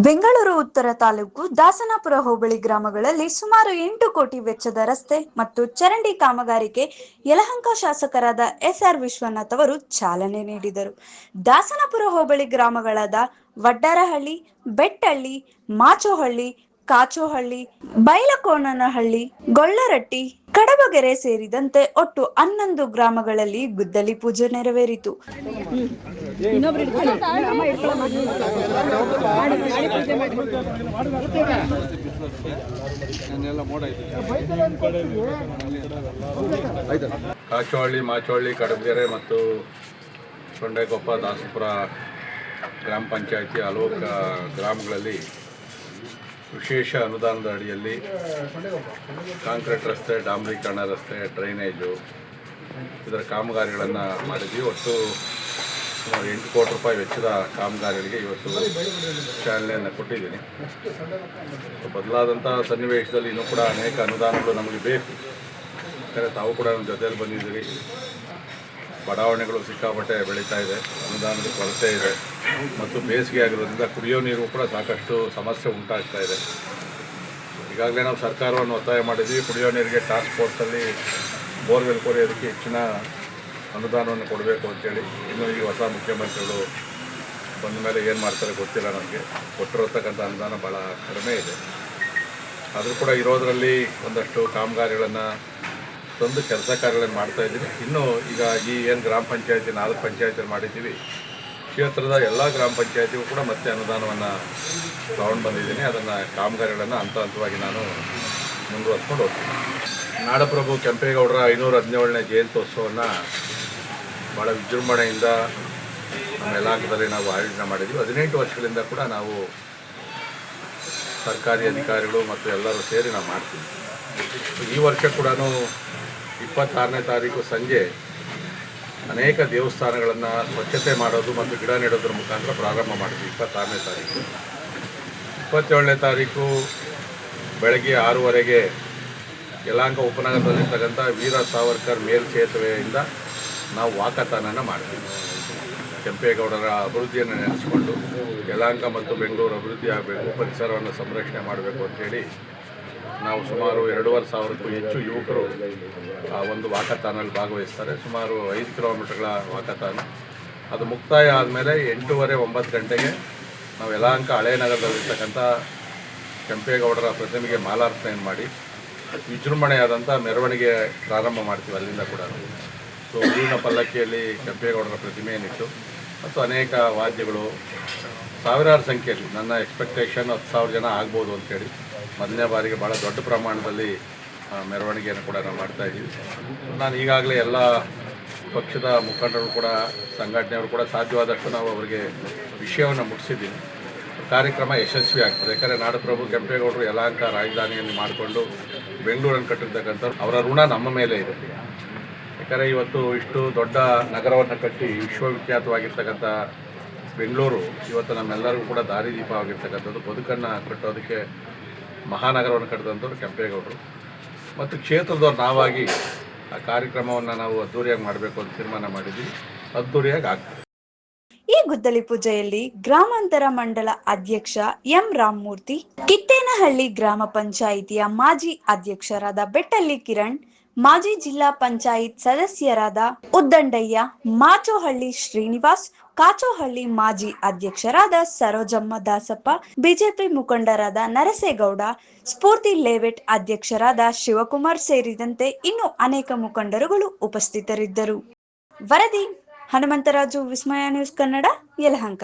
ಬೆಂಗಳೂರು ಉತ್ತರ ತಾಲೂಕು ದಾಸನಪುರ ಹೋಬಳಿ ಗ್ರಾಮಗಳಲ್ಲಿ ಸುಮಾರು 8 ಕೋಟಿ ವೆಚ್ಚದ ರಸ್ತೆ ಮತ್ತು ಚರಂಡಿ ಕಾಮಗಾರಿಗೆ ಯಲಹಂಕ ಶಾಸಕರಾದ ಎಸ್.ಆರ್. ವಿಶ್ವನಾಥ್ ಅವರು ಚಾಲನೆ ನೀಡಿದರು. ದಾಸನಪುರ ಹೋಬಳಿ ಗ್ರಾಮಗಳಾದ ವಡ್ಡರಹಳ್ಳಿ, ಬೆಟ್ಟಹಳ್ಳಿ, ಮಾಚೋಹಳ್ಳಿ, ಕಾಚೋಹಳ್ಳಿ, ಬೈಲಕೋನನಹಳ್ಳಿ, ಗೊಳ್ಳರಟ್ಟಿ, ಕಡಬಗೆರೆ ಸೇರಿದಂತೆ ಒಟ್ಟು 11 ಗ್ರಾಮಗಳಲ್ಲಿ ಗುದ್ದಲಿ ಪೂಜೆ ನೆರವೇರಿತು. ಕಾಚೋಹಳ್ಳಿ, ಮಾಚೋಹಳ್ಳಿ, ಕಡಬಗೆರೆ ಮತ್ತು ಸೊಂಡೆಕೊಪ್ಪ, ದಾಸಪುರ ಗ್ರಾಮ ಪಂಚಾಯಿತಿ ಹಲವು ಗ್ರಾಮಗಳಲ್ಲಿ ವಿಶೇಷ ಅನುದಾನದ ಅಡಿಯಲ್ಲಿ ಕಾಂಕ್ರೀಟ್ ರಸ್ತೆ, ಡಾಂಬರೀಕರಣ ರಸ್ತೆ, ಡ್ರೈನೇಜು ಇದರ ಕಾಮಗಾರಿಗಳನ್ನು ಮಾಡಿದ್ವಿ. ಒಟ್ಟು ಸುಮಾರು 8 ಕೋಟಿ ರೂಪಾಯಿ ವೆಚ್ಚದ ಕಾಮಗಾರಿಗಳಿಗೆ ಇವತ್ತು ಚಾಲನೆಯನ್ನು ಕೊಟ್ಟಿದ್ದೀನಿ. ಬದಲಾದಂಥ ಸನ್ನಿವೇಶದಲ್ಲಿ ಇನ್ನೂ ಕೂಡ ಅನೇಕ ಅನುದಾನಗಳು ನಮಗೆ ಬೇಕು. ಯಾಕಂದರೆ ತಾವು ಕೂಡ ನಮ್ಮ ಜೊತೆಯಲ್ಲಿ ಬಂದಿದ್ದೀರಿ. ಬಡಾವಣೆಗಳು ಸಿಕ್ಕಾಪಟ್ಟೆ ಬೆಳೀತಾ ಇದೆ, ಅನುದಾನದ ಕೊರತೆ ಇದೆ ಮತ್ತು ಬೇಸಿಗೆ ಆಗಿರೋದ್ರಿಂದ ಕುಡಿಯೋ ನೀರು ಕೂಡ ಸಾಕಷ್ಟು ಸಮಸ್ಯೆ ಉಂಟಾಗ್ತಾ ಇದೆ. ಈಗಾಗಲೇ ನಾವು ಸರ್ಕಾರವನ್ನು ಒತ್ತಾಯ ಮಾಡಿದ್ವಿ, ಕುಡಿಯೋ ನೀರಿಗೆ ಟಾಸ್ಕ್ ಫೋರ್ಸಲ್ಲಿ ಬೋರ್ವೆಲ್ ಕೊರೆಯೋದಕ್ಕೆ ಹೆಚ್ಚಿನ ಅನುದಾನವನ್ನು ಕೊಡಬೇಕು ಅಂತೇಳಿ. ಇನ್ನು ಈ ಹೊಸ ಮುಖ್ಯಮಂತ್ರಿಗಳು ಬಂದ ಮೇಲೆ ಏನು ಮಾಡ್ತಾರೆ ಗೊತ್ತಿಲ್ಲ. ನಮಗೆ ಕೊಟ್ಟಿರತಕ್ಕಂಥ ಅನುದಾನ ಭಾಳ ಕಡಿಮೆ ಇದೆ. ಆದರೂ ಕೂಡ ಇರೋದರಲ್ಲಿ ಒಂದಷ್ಟು ಕಾಮಗಾರಿಗಳನ್ನು ತಂದು ಕೆಲಸ ಕಾರ್ಯಗಳನ್ನು ಮಾಡ್ತಾಯಿದ್ದೀನಿ. ಇನ್ನೂ ಈಗ ಏನು ಗ್ರಾಮ ಪಂಚಾಯತಿ 4 ಪಂಚಾಯತಿಯಲ್ಲಿ ಮಾಡಿದ್ದೀವಿ, ಕ್ಷೇತ್ರದ ಎಲ್ಲ ಗ್ರಾಮ ಪಂಚಾಯತಿಗೂ ಕೂಡ ಮತ್ತೆ ಅನುದಾನವನ್ನು ತಗೊಂಡು ಬಂದಿದ್ದೀನಿ. ಅದನ್ನು ಕಾಮಗಾರಿಗಳನ್ನು ಹಂತ ಹಂತವಾಗಿ ನಾನು ಮುಂದುವರ್ಸ್ಕೊಂಡು ಹೋಗ್ತೀನಿ. ನಾಡಪ್ರಭು ಕೆಂಪೇಗೌಡರ 517ನೇ ಜಯಂತ್ಯೋತ್ಸವವನ್ನು ಭಾಳ ವಿಜೃಂಭಣೆಯಿಂದ ನಮ್ಮ ಯಲಹಂಕದಲ್ಲಿ ನಾವು ಆಯೋಜನೆ ಮಾಡಿದ್ವಿ. 18 ವರ್ಷಗಳಿಂದ ಕೂಡ ನಾವು ಸರ್ಕಾರಿ ಅಧಿಕಾರಿಗಳು ಮತ್ತು ಎಲ್ಲರೂ ಸೇರಿ ನಾವು ಮಾಡ್ತೀವಿ. ಈ ವರ್ಷ ಕೂಡ 26ನೇ ತಾರೀಕು ಸಂಜೆ ಅನೇಕ ದೇವಸ್ಥಾನಗಳನ್ನು ಸ್ವಚ್ಛತೆ ಮಾಡೋದು ಮತ್ತು ಗಿಡ ನೆಡೋದ್ರ ಮುಖಾಂತರ ಪ್ರಾರಂಭ ಮಾಡಿದ್ವಿ. 26ನೇ ತಾರೀಕು 27ನೇ ತಾರೀಕು ಬೆಳಗ್ಗೆ 6:30ಗೆ ಯಲಹಂಕ ಉಪನಗರದಲ್ಲಿರ್ತಕ್ಕಂಥ ವೀರ ಸಾವರ್ಕರ್ ಮೇಲ್ಸೇತುವೆಯಿಂದ ನಾವು ವಾಕಥಾನನ ಮಾಡ್ತೀವಿ. ಕೆಂಪೇಗೌಡರ ಅಭಿವೃದ್ಧಿಯನ್ನು ನೆನೆಸ್ಕೊಂಡು ಯಲಹಂಕ ಮತ್ತು ಬೆಂಗಳೂರು ಅಭಿವೃದ್ಧಿ ಆಗಬೇಕು, ಪರಿಸರವನ್ನು ಸಂರಕ್ಷಣೆ ಮಾಡಬೇಕು ಅಂಥೇಳಿ ನಾವು ಸುಮಾರು 2,500ಕ್ಕೂ ಹೆಚ್ಚು ಯುವಕರು ಆ ಒಂದು ವಾಕಥಾನಲ್ಲಿ ಭಾಗವಹಿಸ್ತಾರೆ. ಸುಮಾರು 5 ಕಿಲೋಮೀಟರ್ಗಳ ವಾಕಥಾನ. ಅದು ಮುಕ್ತಾಯ ಆದಮೇಲೆ 8:30-9 ಗಂಟೆಗೆ ನಾವು ಯಲಹಂಕ ಹಳೇ ನಗರದಲ್ಲಿರ್ತಕ್ಕಂಥ ಕೆಂಪೇಗೌಡರ ಪ್ರತಿಮೆಗೆ ಮಾಲಾರ್ಪಣೆಯನ್ನು ಮಾಡಿ ವಿಜೃಂಭಣೆಯಾದಂಥ ಮೆರವಣಿಗೆ ಪ್ರಾರಂಭ ಮಾಡ್ತೀವಿ. ಅಲ್ಲಿಂದ ಕೂಡ ಸೊ ಹೂವಿನ ಪಲ್ಲಕ್ಕಿಯಲ್ಲಿ ಕೆಂಪೇಗೌಡರ ಪ್ರತಿಮೆಯನ್ನಿಟ್ಟು ಮತ್ತು ಅನೇಕ ವಾದ್ಯಗಳು ಸಾವಿರಾರು ಸಂಖ್ಯೆಯಲ್ಲಿ, ನನ್ನ ಎಕ್ಸ್ಪೆಕ್ಟೇಷನ್ 10,000 ಜನ ಆಗ್ಬೋದು ಅಂಥೇಳಿ ಮೊದಲನೇ ಬಾರಿಗೆ ಭಾಳ ದೊಡ್ಡ ಪ್ರಮಾಣದಲ್ಲಿ ಮೆರವಣಿಗೆಯನ್ನು ಕೂಡ ನಾವು ಮಾಡ್ತಾಯಿದ್ದೀವಿ. ನಾನು ಈಗಾಗಲೇ ಎಲ್ಲ ಪಕ್ಷದ ಮುಖಂಡರು ಕೂಡ, ಸಂಘಟನೆಯವರು ಕೂಡ ಸಾಧ್ಯವಾದಷ್ಟು ನಾವು ಅವರಿಗೆ ವಿಷಯವನ್ನು ಮುಟ್ಟಿಸಿದ್ದೀನಿ. ಕಾರ್ಯಕ್ರಮ ಯಶಸ್ವಿ ಆಗ್ತದೆ. ಯಾಕಂದರೆ ನಾಡಪ್ರಭು ಕೆಂಪೇಗೌಡರು ಯಲಹಂಕ ರಾಜಧಾನಿಯನ್ನು ಮಾಡಿಕೊಂಡು ಬೆಂಗಳೂರನ್ನು ಕಟ್ಟಿರ್ತಕ್ಕಂಥವ್ರು, ಅವರ ಋಣ ನಮ್ಮ ಮೇಲೆ ಇದೆ. ಯಾಕಂದರೆ ಇವತ್ತು ಇಷ್ಟು ದೊಡ್ಡ ನಗರವನ್ನು ಕಟ್ಟಿ ವಿಶ್ವವಿಖ್ಯಾತವಾಗಿರ್ತಕ್ಕಂಥ ಬೆಂಗಳೂರು ಇವತ್ತು ನಮ್ಮೆಲ್ಲರಿಗೂ ಕೂಡ ದಾರಿದೀಪವಾಗಿರ್ತಕ್ಕಂಥದ್ದು. ಬದುಕನ್ನು ಕಟ್ಟೋದಕ್ಕೆ ಮಹಾನಗರವನ್ನು ಕಟ್ಟಿದಂಥವ್ರು ಕೆಂಪೇಗೌಡರು. ಮತ್ತು ಕ್ಷೇತ್ರದವ್ರು ನಾವಾಗಿ ಆ ಕಾರ್ಯಕ್ರಮವನ್ನು ನಾವು ಅದ್ದೂರಿಯಾಗಿ ಮಾಡಬೇಕು ಅಂತ ತೀರ್ಮಾನ ಮಾಡಿದ್ವಿ. ಅದ್ದೂರಿಯಾಗಿ ಆಗ್ತದೆ. ಈ ಗುದ್ದಲಿ ಪೂಜೆಯಲ್ಲಿ ಗ್ರಾಮಾಂತರ ಮಂಡಲ ಅಧ್ಯಕ್ಷ ಎಂ ರಾಮಮೂರ್ತಿ, ಕಿತ್ತೇನಹಳ್ಳಿ ಗ್ರಾಮ ಪಂಚಾಯಿತಿಯ ಮಾಜಿ ಅಧ್ಯಕ್ಷರಾದ ಬೆಟ್ಟಳ್ಳಿ ಕಿರಣ್, ಮಾಜಿ ಜಿಲ್ಲಾ ಪಂಚಾಯತ್ ಸದಸ್ಯರಾದ ಉದ್ದಂಡಯ್ಯ, ಮಾಚೋಹಳ್ಳಿ ಶ್ರೀನಿವಾಸ್, ಕಾಚೋಹಳ್ಳಿ ಮಾಜಿ ಅಧ್ಯಕ್ಷರಾದ ಸರೋಜಮ್ಮ ದಾಸಪ್ಪ, ಬಿಜೆಪಿ ಮುಖಂಡರಾದ ನರಸೇಗೌಡ, ಸ್ಫೂರ್ತಿ ಲೇಔಟ್ ಅಧ್ಯಕ್ಷರಾದ ಶಿವಕುಮಾರ್ ಸೇರಿದಂತೆ ಇನ್ನೂ ಅನೇಕ ಮುಖಂಡರುಗಳು ಉಪಸ್ಥಿತರಿದ್ದರು. ವರದಿ ಹನುಮಂತರಾಜು, ವಿಸ್ಮಯ ನ್ಯೂಸ್ ಕನ್ನಡ, ಯಲಹಂಕ.